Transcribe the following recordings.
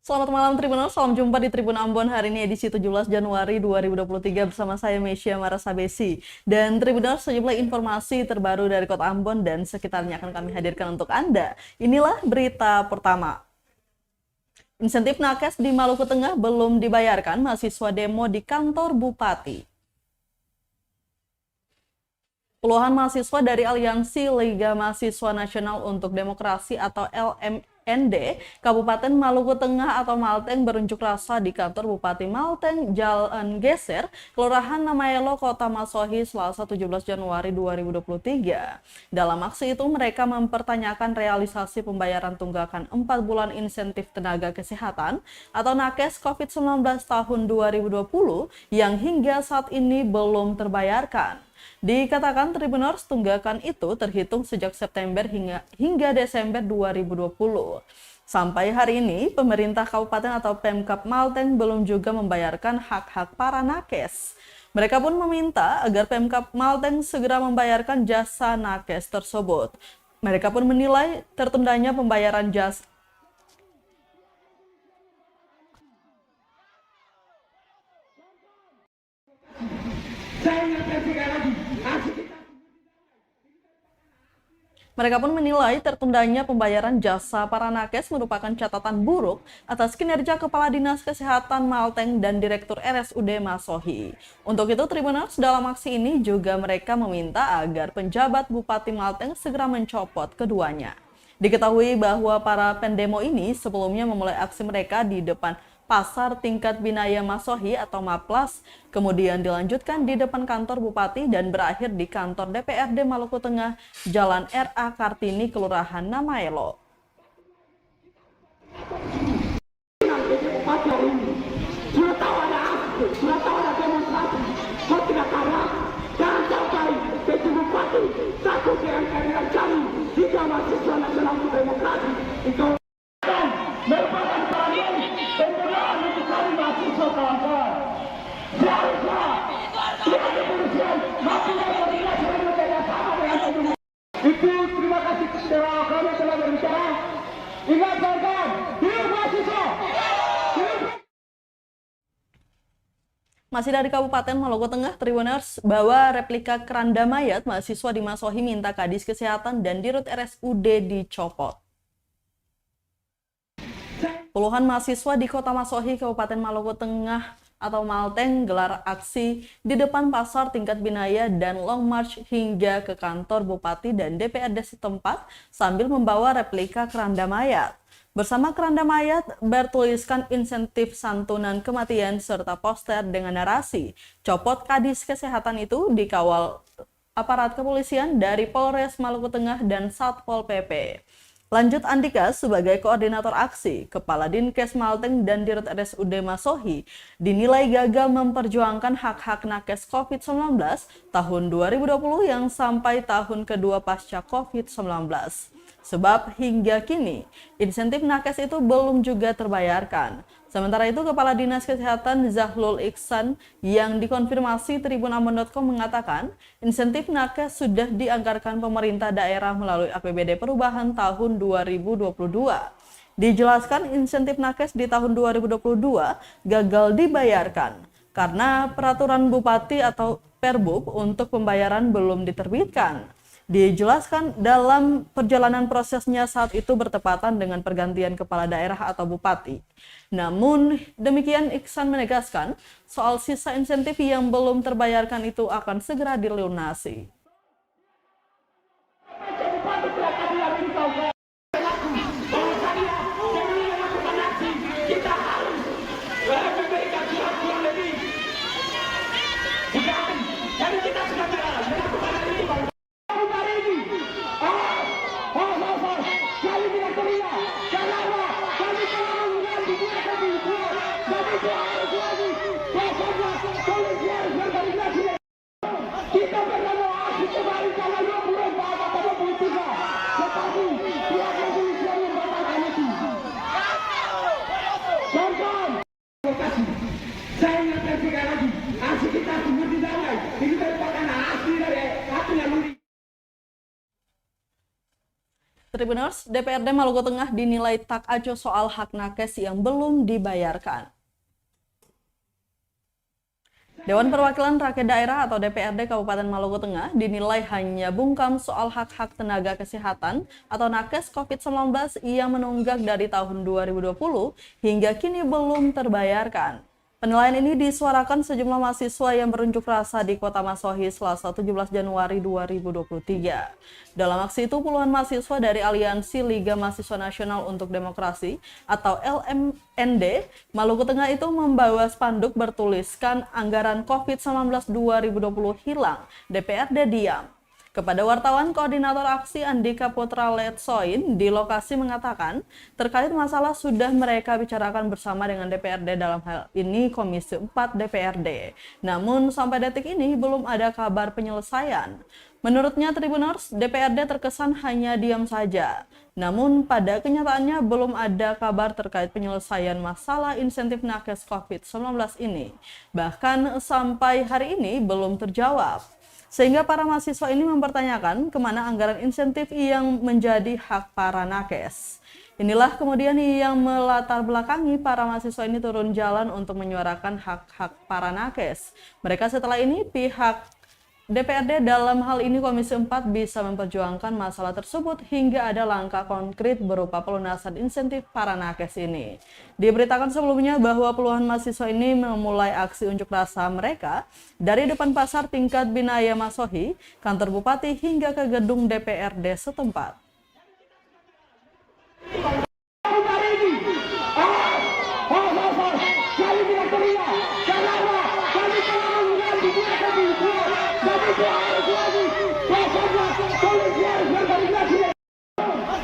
Selamat malam Tribuners, salam jumpa di Tribun Ambon hari ini edisi 17 Januari 2023 bersama saya Mesya Marasabesi. Dan Tribuners, sejumlah informasi terbaru dari Kota Ambon dan sekitarnya akan kami hadirkan untuk Anda. Inilah berita pertama. Insentif nakes di Maluku Tengah belum dibayarkan, mahasiswa demo di kantor Bupati. Puluhan mahasiswa dari Aliansi Liga Mahasiswa Nasional untuk Demokrasi atau LMND Kabupaten Maluku Tengah atau Malteng berunjuk rasa di kantor Bupati Malteng, Jalan Geser, Kelurahan Namaelo, Kota Masohi, Selasa 17 Januari 2023. Dalam aksi itu, mereka mempertanyakan realisasi pembayaran tunggakan 4 bulan insentif tenaga kesehatan atau nakes COVID-19 tahun 2020 yang hingga saat ini belum terbayarkan. Dikatakan Tribuners, tunggakan itu terhitung sejak September hingga Desember 2020. Sampai hari ini, pemerintah kabupaten atau Pemkab Malteng belum juga membayarkan hak-hak para nakes. Mereka pun meminta agar Pemkab Malteng segera membayarkan jasa nakes tersebut. Mereka pun menilai tertundanya pembayaran jasa Mereka pun menilai tertundanya pembayaran jasa para nakes merupakan catatan buruk atas kinerja Kepala Dinas Kesehatan Malteng dan Direktur RSUD Masohi. Untuk itu, Tribuners, dalam aksi ini juga mereka meminta agar penjabat Bupati Malteng segera mencopot keduanya. Diketahui bahwa para pendemo ini sebelumnya memulai aksi mereka di depan Pasar Tingkat Binaya Masohi atau Maplas, kemudian dilanjutkan di depan kantor Bupati dan berakhir di kantor DPRD Maluku Tengah, Jalan R.A. Kartini, Kelurahan Namaelo. Itu terima kasih kepada kami telah berbicara. Ingatkan, hidup mahasiswa. Masih dari Kabupaten Maluku Tengah, Tribuners, bahwa replika keranda mayat mahasiswa di Masohi minta Kadis Kesehatan dan Dirut RSUD dicopot. Puluhan mahasiswa di Kota Masohi, Kabupaten Maluku Tengah atau Malteng gelar aksi di depan Pasar Tingkat Binaya dan long march hingga ke kantor Bupati dan DPRD setempat sambil membawa replika keranda mayat. Bersama keranda mayat bertuliskan insentif santunan kematian serta poster dengan narasi copot Kadis Kesehatan itu dikawal aparat kepolisian dari Polres Maluku Tengah dan Satpol PP. Lanjut Andika sebagai koordinator aksi, Kepala Dinkes Malteng dan Dirut RSUD Masohi dinilai gagal memperjuangkan hak-hak nakes COVID-19 tahun 2020 yang sampai tahun kedua pasca COVID-19. Sebab hingga kini, insentif nakes itu belum juga terbayarkan. Sementara itu, Kepala Dinas Kesehatan Zahlul Iksan yang dikonfirmasi tribunambon.com mengatakan, insentif nakes sudah dianggarkan pemerintah daerah melalui APBD Perubahan tahun 2022. Dijelaskan insentif nakes di tahun 2022 gagal dibayarkan karena peraturan Bupati atau Perbub untuk pembayaran belum diterbitkan. Dijelaskan dalam perjalanan prosesnya saat itu bertepatan dengan pergantian kepala daerah atau bupati. Namun demikian Iksan menegaskan soal sisa insentif yang belum terbayarkan itu akan segera dilunasi. Saya ingatkan sekali lagi, aksi kita tunggu di dalam. Ini merupakan aksi dari hati yang Tribuners, DPRD Maluku Tengah dinilai tak acuh soal hak nakes yang belum dibayarkan. Dewan Perwakilan Rakyat Daerah atau DPRD Kabupaten Maluku Tengah dinilai hanya bungkam soal hak-hak tenaga kesehatan atau nakes COVID-19 yang menunggak dari tahun 2020 hingga kini belum terbayarkan. Penilaian ini disuarakan sejumlah mahasiswa yang berunjuk rasa di Kota Masohi Selasa 17 Januari 2023. Dalam aksi itu, puluhan mahasiswa dari Aliansi Liga Mahasiswa Nasional untuk Demokrasi atau LMND Maluku Tengah itu membawa spanduk bertuliskan anggaran COVID-19 2020 hilang, DPRD diam. Kepada wartawan, Koordinator Aksi Andika Putra Letsoin di lokasi mengatakan, terkait masalah sudah mereka bicarakan bersama dengan DPRD, dalam hal ini Komisi 4 DPRD. Namun sampai detik ini belum ada kabar penyelesaian. Menurutnya Tribuners, DPRD terkesan hanya diam saja. Namun pada kenyataannya belum ada kabar terkait penyelesaian masalah insentif nakes COVID-19 ini. Bahkan sampai hari ini belum terjawab. Sehingga para mahasiswa ini mempertanyakan kemana anggaran insentif yang menjadi hak para nakes. Inilah kemudian yang melatar belakangi para mahasiswa ini turun jalan untuk menyuarakan hak-hak para nakes. Mereka setelah ini pihak DPRD dalam hal ini Komisi 4 bisa memperjuangkan masalah tersebut hingga ada langkah konkret berupa pelunasan insentif para nakes ini. Diberitakan sebelumnya bahwa puluhan mahasiswa ini memulai aksi unjuk rasa mereka dari depan pasar tingkat Binaya Masohi, kantor bupati hingga ke gedung DPRD setempat.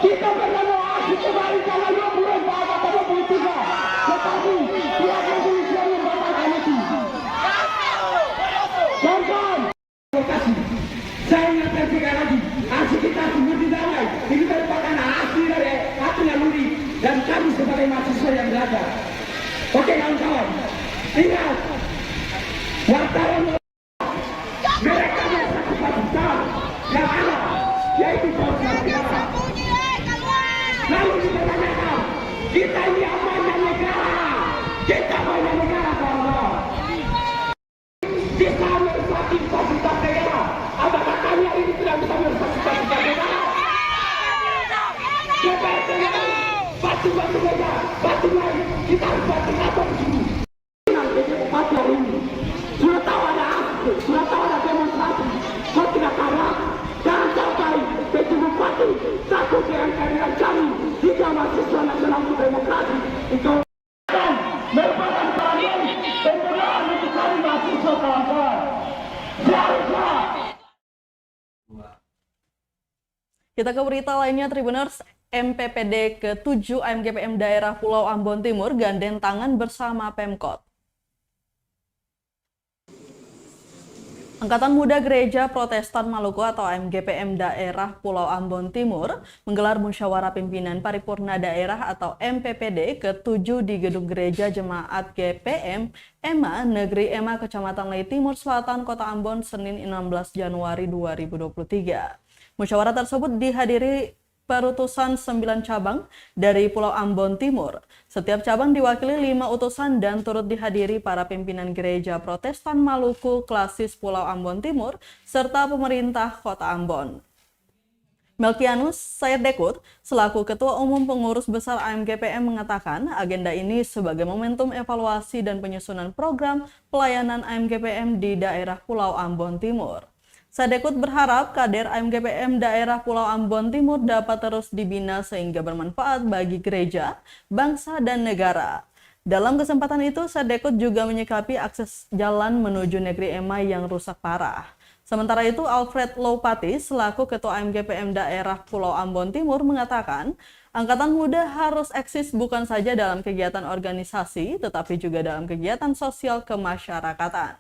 Kita bernama aksi kembali tanggal 24 atau 23, tetapi pihak kepolisian membatalkan itu. Kawan-kawan, terima kasih. Saya ingatkan sekali lagi, aksi kita semua didamai. Ini merupakan aksi dari hati naluri dan kami sebagai mahasiswa yang belajar. Oke kawan-kawan, ingat, wartawan mereka yang satu besar yang ada, yaitu negara. Lalu kita tanyakan, kita ini amanah negara, kita amanah negara kawan-kawan. Kita merupakan fasilitas negara. Apakah kalian ini tidak bisa merupakan fasilitas negara? DPRD batu-batu saja, batu lain, kita harus batu apa di sini? Nanti batu hari ini, sudah tahu ada aksi, sudah tahu ada demonstrasi, kau tidak kalah. Jangan sampai PJ Bupati takut dengan kehadiran kami jika mahasiswa nasional untuk demokrasi itu merupakan bagian pembelaan untuk kami mahasiswa kawan-kawan. Seharusnya Kita ke berita lainnya, Tribuners. MPPD ke-7 AMGPM Daerah Pulau Ambon Timur gandeng tangan bersama Pemkot. Angkatan Muda Gereja Protestan Maluku atau AMGPM Daerah Pulau Ambon Timur menggelar musyawarah pimpinan paripurna daerah atau MPPD ke-7 di Gedung Gereja Jemaat GPM EMA Negeri EMA Kecamatan Lei Timur Selatan Kota Ambon Senin 16 Januari 2023. Musyawarah tersebut dihadiri perutusan 9 cabang dari Pulau Ambon Timur. Setiap cabang diwakili 5 utusan dan turut dihadiri para pimpinan Gereja Protestan Maluku Klasis Pulau Ambon Timur serta pemerintah Kota Ambon. Melkianus Sayedekut, selaku Ketua Umum Pengurus Besar AMGPM mengatakan agenda ini sebagai momentum evaluasi dan penyusunan program pelayanan AMGPM di daerah Pulau Ambon Timur. Sadekut berharap kader AMGPM daerah Pulau Ambon Timur dapat terus dibina sehingga bermanfaat bagi gereja, bangsa, dan negara. Dalam kesempatan itu, Sadekut juga menyikapi akses jalan menuju negeri EMA yang rusak parah. Sementara itu, Alfred Lopati, selaku Ketua AMGPM daerah Pulau Ambon Timur mengatakan, Angkatan Muda harus eksis bukan saja dalam kegiatan organisasi, tetapi juga dalam kegiatan sosial kemasyarakatan.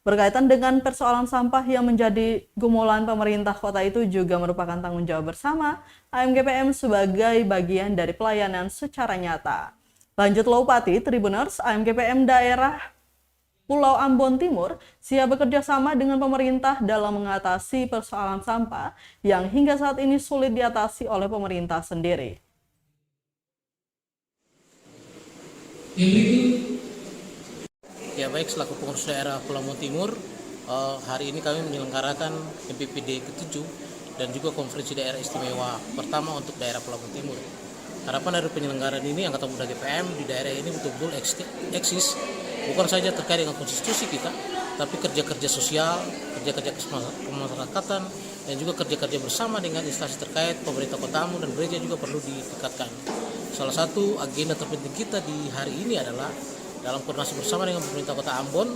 Berkaitan dengan persoalan sampah yang menjadi gumulan pemerintah kota itu juga merupakan tanggung jawab bersama AMGPM sebagai bagian dari pelayanan secara nyata. Lanjut Lopati, Tribuners, AMGPM daerah Pulau Ambon Timur siap bekerja sama dengan pemerintah dalam mengatasi persoalan sampah yang hingga saat ini sulit diatasi oleh pemerintah sendiri. Yang berikut. Ya baik, selaku pengurus daerah Pulau Ambon Timur, hari ini kami menyelenggarakan MPPD ke-7 dan juga konferensi daerah istimewa pertama untuk daerah Pulau Ambon Timur. Harapan dari penyelenggaraan ini, Angkatan Muda GPM di daerah ini betul-betul eksis, bukan saja terkait dengan konstitusi kita, tapi kerja-kerja sosial, kerja-kerja kemasyarakatan, dan juga kerja-kerja bersama dengan instansi terkait, pemerintah kota Ambon dan gereja juga perlu ditingkatkan. Salah satu agenda terpenting kita di hari ini adalah dalam koordinasi bersama dengan pemerintah kota Ambon,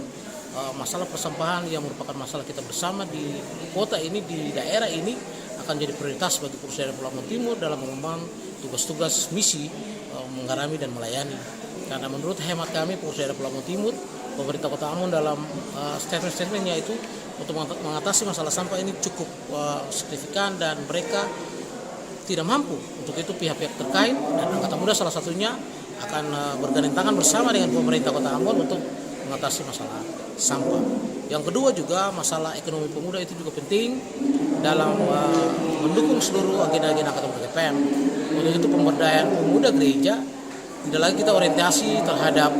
masalah persampahan yang merupakan masalah kita bersama di kota ini, di daerah ini, akan jadi prioritas bagi pengurus daerah Pulau Ambon Timur dalam mengembang tugas-tugas misi menggarami dan melayani. Karena menurut hemat kami pengurus daerah Pulau Ambon Timur, pemerintah kota Ambon dalam statement-statementnya itu untuk mengatasi masalah sampah ini cukup signifikan dan mereka tidak mampu. Untuk itu pihak-pihak terkait dan Angkatan Muda salah satunya akan bergandeng tangan bersama dengan pemerintah kota Ambon untuk mengatasi masalah sampah. Yang kedua juga masalah ekonomi pemuda itu juga penting dalam mendukung seluruh agenda-agenda Angkatan Muda GPM. Untuk itu pemberdayaan pemuda gereja tidak lagi kita orientasi terhadap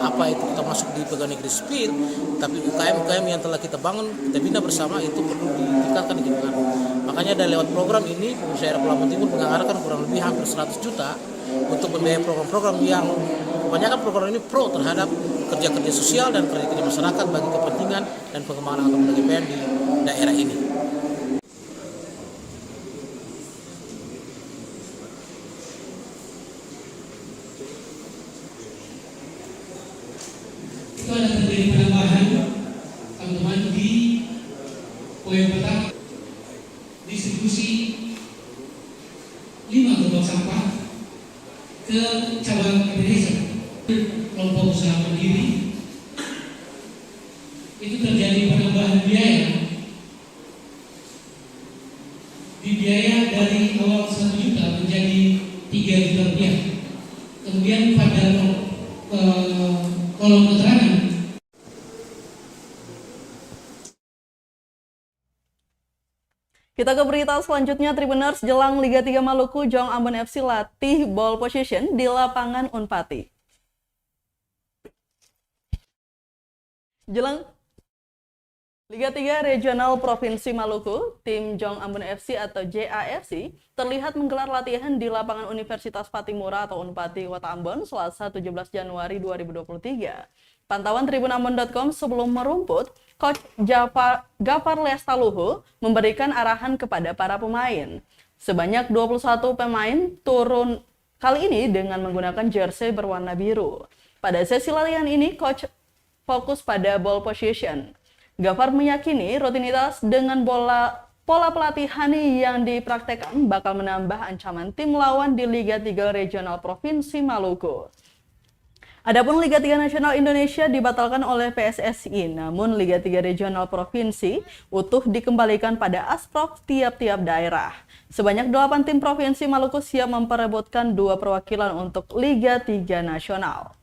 apa itu kita masuk di pegawai negeri sipil, tapi UKM-UKM yang telah kita bangun, kita bina bersama itu perlu ditingkatkan di Gimana. Makanya dari lewat program ini, pengurus daerah Pulau Ambon Timur menganggarkan kurang lebih hampir 100 juta untuk membiayai program-program yang kebanyakan program ini pro terhadap kerja-kerja sosial dan kerja-kerja masyarakat bagi kepentingan dan pengembangan Angkatan Muda GPM di daerah ini. Itu ada terjadi penambahan teman-teman di poin pertama, distribusi 5 gerobak sampah ke cabang Indonesia. Kelompok usaha mandiri itu terjadi penambahan biaya. Di biaya dari awal 1 juta menjadi 3 juta rupiah. Kemudian pada kolom keterangan Kita ke berita selanjutnya, Tribuners, jelang Liga 3 Maluku, Jong Ambon FC latih ball position di lapangan Unpati. Jelang Liga 3 Regional Provinsi Maluku, tim Jong Ambon FC atau JAFC terlihat menggelar latihan di lapangan Universitas Patimura atau Unpati, Kota Ambon, Selasa 17 Januari 2023. Pantauan tribunambon.com sebelum merumput, Coach Gafar Lestaluhu memberikan arahan kepada para pemain. Sebanyak 21 pemain turun kali ini dengan menggunakan jersey berwarna biru. Pada sesi latihan ini, Coach fokus pada ball position. Gafar meyakini rutinitas dengan pola pelatihan yang dipraktekkan bakal menambah ancaman tim lawan di Liga 3 Regional Provinsi Maluku. Adapun Liga 3 Nasional Indonesia dibatalkan oleh PSSI, namun Liga 3 Regional Provinsi utuh dikembalikan pada Asprof tiap-tiap daerah. Sebanyak 8 tim Provinsi Maluku siap memperebutkan 2 perwakilan untuk Liga 3 Nasional.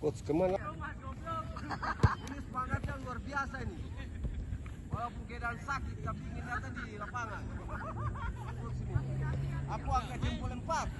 Coach kemana? Ini semangatnya luar biasa ini. Walaupun keadaan sakit, tapi ingin datang di lapangan. Aku angkat jempol 4.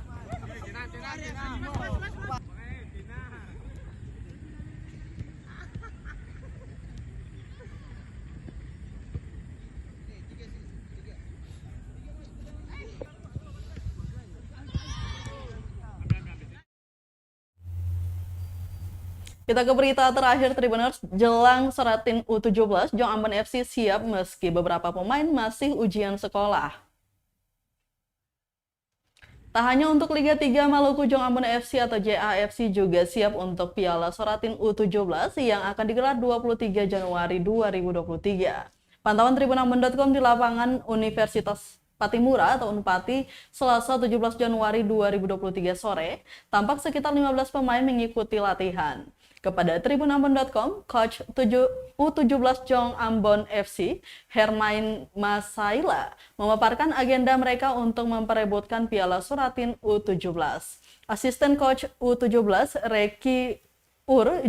Kita ke berita terakhir, Tribuners. Jelang Seratin U17, Jong Ambon FC siap meski beberapa pemain masih ujian sekolah. Tak hanya untuk Liga 3 Maluku, Jong Ambon FC atau JAFC juga siap untuk Piala Seratin U17 yang akan digelar 23 Januari 2023. Pantauan tribunambon.com di lapangan Universitas Patimura atau Unpati Selasa 17 Januari 2023 sore, tampak sekitar 15 pemain mengikuti latihan. Kepada tribunambon.com, coach U17 Jong Ambon FC, Hermain Masaila, memaparkan agenda mereka untuk memperebutkan Piala Suratin U17. Asisten coach U17, Reki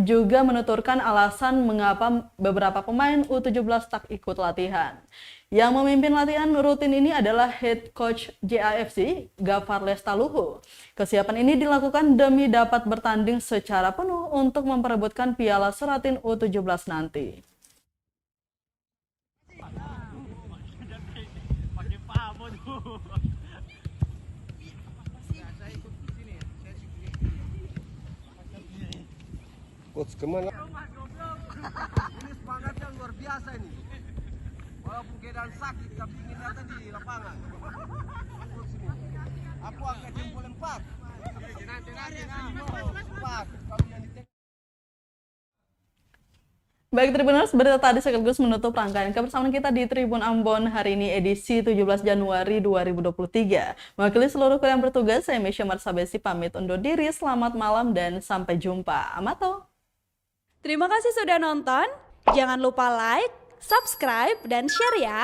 juga menuturkan alasan mengapa beberapa pemain U17 tak ikut latihan. Yang memimpin latihan rutin ini adalah head coach JAFC, Gafar Lestaluhu. Kesiapan ini dilakukan demi dapat bertanding secara penuh untuk memperebutkan Piala Suratin U17 nanti. Coach kemana? Ini semangatnya luar biasa ini. Walaupun keadaan sakit, tapi ingin datang di lapangan. Coach ini. Aku angkat jempol 4. Baik Tribuners, berita tadi sekaligus menutup rangkaian kebersamaan kita di Tribun Ambon hari ini edisi 17 Januari 2023. Mewakili seluruh kru yang bertugas, saya Mesya Marsabesi pamit undur diri. Selamat malam dan sampai jumpa. Amato. Terima kasih sudah nonton. Jangan lupa like, subscribe, dan share ya.